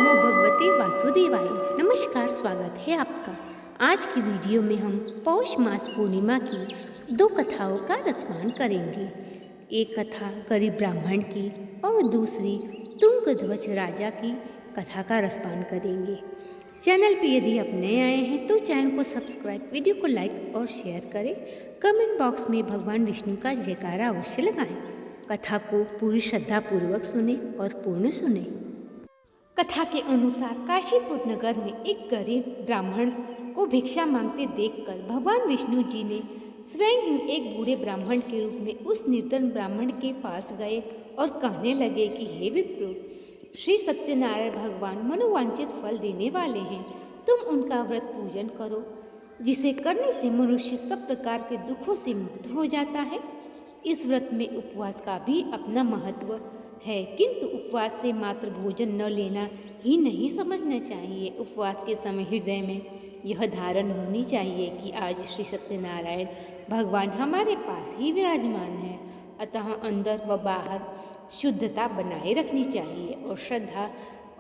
नमो भगवते वासुदेवाय। नमस्कार, स्वागत है आपका। आज की वीडियो में हम पौष मास पूर्णिमा की दो कथाओं का रसपान करेंगे। एक कथा गरीब ब्राह्मण की और दूसरी तुंगध्वज राजा की कथा का रसपान करेंगे। चैनल पर यदि आप नए आए हैं तो चैनल को सब्सक्राइब, वीडियो को लाइक और शेयर करें। कमेंट बॉक्स में भगवान विष्णु का जयकारा अवश्य लगाएं। कथा को पूरी श्रद्धापूर्वक सुने और पूर्ण सुने। कथा के अनुसार काशीपुर नगर में एक गरीब ब्राह्मण को भिक्षा मांगते देखकर भगवान विष्णु जी ने स्वयं एक बूढ़े ब्राह्मण के रूप में उस निर्धन ब्राह्मण के पास गए और कहने लगे कि हे विप्रो, श्री सत्यनारायण भगवान मनोवांछित फल देने वाले हैं। तुम उनका व्रत पूजन करो, जिसे करने से मनुष्य सब प्रकार के दुखों से मुक्त हो जाता है। इस व्रत में उपवास का भी अपना महत्व है, किंतु उपवास से मात्र भोजन न लेना ही नहीं समझना चाहिए। उपवास के समय हृदय में यह धारण होनी चाहिए कि आज श्री सत्यनारायण भगवान हमारे पास ही विराजमान है, अतः अंदर व बाहर शुद्धता बनाए रखनी चाहिए और श्रद्धा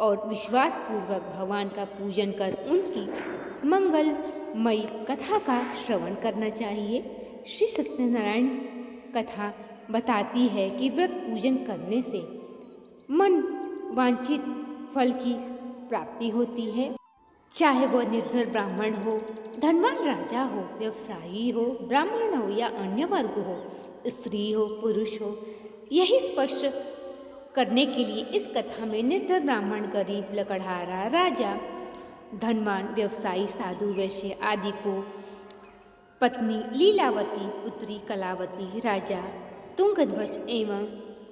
और विश्वास पूर्वक भगवान का पूजन कर उनकी मंगलमयी कथा का श्रवण करना चाहिए। श्री सत्यनारायण कथा बताती है कि व्रत पूजन करने से मन वांछित फल की प्राप्ति होती है, चाहे वह निर्धन ब्राह्मण हो, धनवान राजा हो, व्यवसायी हो, ब्राह्मण हो या अन्य वर्ग हो, स्त्री हो, पुरुष हो। यही स्पष्ट करने के लिए इस कथा में निर्धन ब्राह्मण, गरीब, लकड़हारा, राजा, धनवान, व्यवसायी, साधु, वैश्य आदि को पत्नी लीलावती, पुत्री कलावती, राजा तुंगध्वज एवं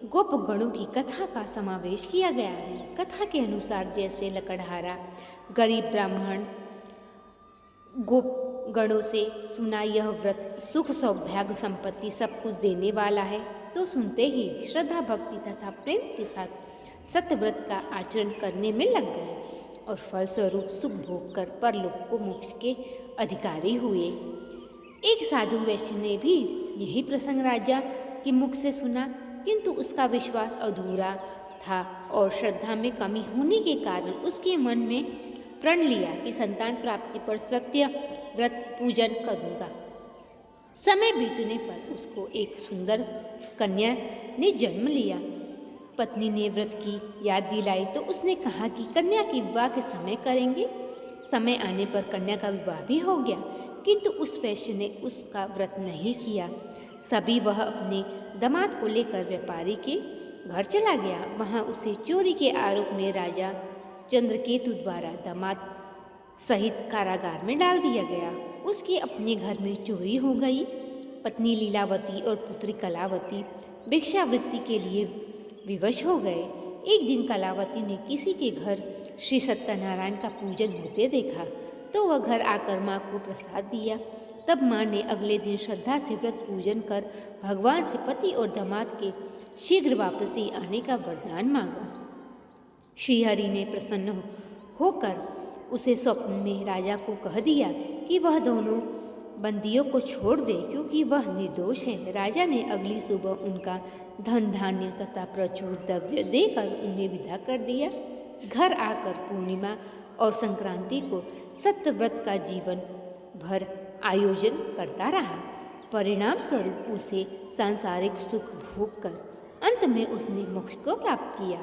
गोपगणों की कथा का समावेश किया गया है। कथा के अनुसार जैसे लकड़हारा गरीब ब्राह्मण गोपगणों से सुना यह व्रत सुख, सौभाग्य, संपत्ति सब कुछ देने वाला है, तो सुनते ही श्रद्धा, भक्ति तथा प्रेम के साथ सत्यव्रत का आचरण करने में लग गए और फलस्वरूप सुख भोग कर परलोक को मोक्ष के अधिकारी हुए। एक साधु वैश्य ने भी यही प्रसंग राजा के मुख से सुना, किंतु उसका विश्वास अधूरा था और श्रद्धा में कमी होने के कारण उसके मन में प्रण लिया कि संतान प्राप्ति पर सत्य व्रत पूजन करूंगा। समय बीतने पर उसको एक सुंदर कन्या ने जन्म लिया। पत्नी ने व्रत की याद दिलाई तो उसने कहा कि कन्या के विवाह के समय करेंगे। समय आने पर कन्या का विवाह भी हो गया, किंतु उस वैश्य ने उसका व्रत नहीं किया। सभी वह अपने दामाद को लेकर व्यापारी के घर चला गया। वहां उसे चोरी के आरोप में राजा चंद्रकेतु द्वारा दामाद सहित कारागार में डाल दिया गया। उसके अपने घर में चोरी हो गई। पत्नी लीलावती और पुत्री कलावती भिक्षावृत्ति के लिए विवश हो गए। एक दिन कलावती ने किसी के घर श्री सत्यनारायण का पूजन होते देखा, तो वह घर आकर माँ को प्रसाद दिया। तब माँ ने अगले दिन श्रद्धा से व्रत पूजन कर भगवान से पति और दामाद के शीघ्र वापसी आने का वरदान मांगा। श्रीहरि ने प्रसन्न होकर उसे स्वप्न में राजा को कह दिया कि वह दोनों बंदियों को छोड़ दे, क्योंकि वह निर्दोष है। राजा ने अगली सुबह उनका धन धान्य तथा प्रचुर द्रव्य देकर उन्हें विदा कर दिया। घर आकर पूर्णिमा और संक्रांति को सत्यव्रत का जीवन भर आयोजन करता रहा। परिणाम स्वरूप उसे सांसारिक सुख भोग कर अंत में उसने मोक्ष को प्राप्त किया।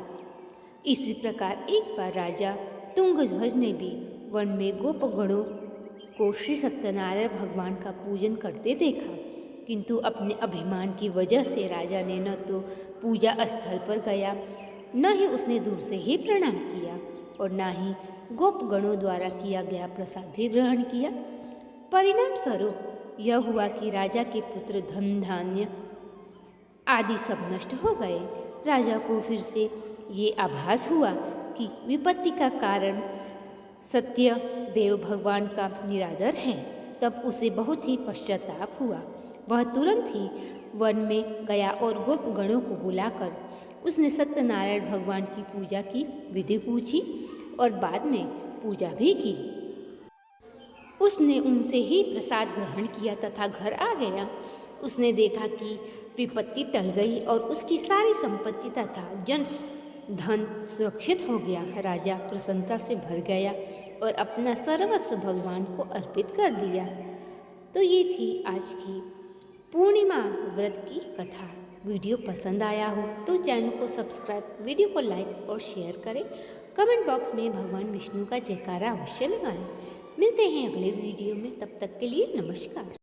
इसी प्रकार एक बार राजा तुंगध्वज ने भी वन में गोपगणों को श्री सत्यनारायण भगवान का पूजन करते देखा, किंतु अपने अभिमान की वजह से राजा ने न तो पूजा स्थल पर गया, न ही उसने दूर से ही प्रणाम किया और न ही गोपगणों द्वारा किया गया प्रसाद भी ग्रहण किया। परिणाम स्वरूप यह हुआ कि राजा के पुत्र, धन धान्य आदि सब नष्ट हो गए। राजा को फिर से ये आभास हुआ कि विपत्ति का कारण सत्य देव भगवान का निरादर है। तब उसे बहुत ही पश्चाताप हुआ। वह तुरंत ही वन में गया और गोपगणों को बुलाकर उसने सत्यनारायण भगवान की पूजा की विधि पूछी और बाद में पूजा भी की। उसने उनसे ही प्रसाद ग्रहण किया तथा घर आ गया। उसने देखा कि विपत्ति टल गई और उसकी सारी संपत्ति तथा जन धन सुरक्षित हो गया। राजा प्रसन्नता से भर गया और अपना सर्वस्व भगवान को अर्पित कर दिया। तो ये थी आज की पूर्णिमा व्रत की कथा। वीडियो पसंद आया हो तो चैनल को सब्सक्राइब, वीडियो को लाइक और शेयर करें। कमेंट बॉक्स में भगवान विष्णु का जयकारा अवश्य लगाएं। मिलते हैं अगले वीडियो में, तब तक के लिए नमस्कार।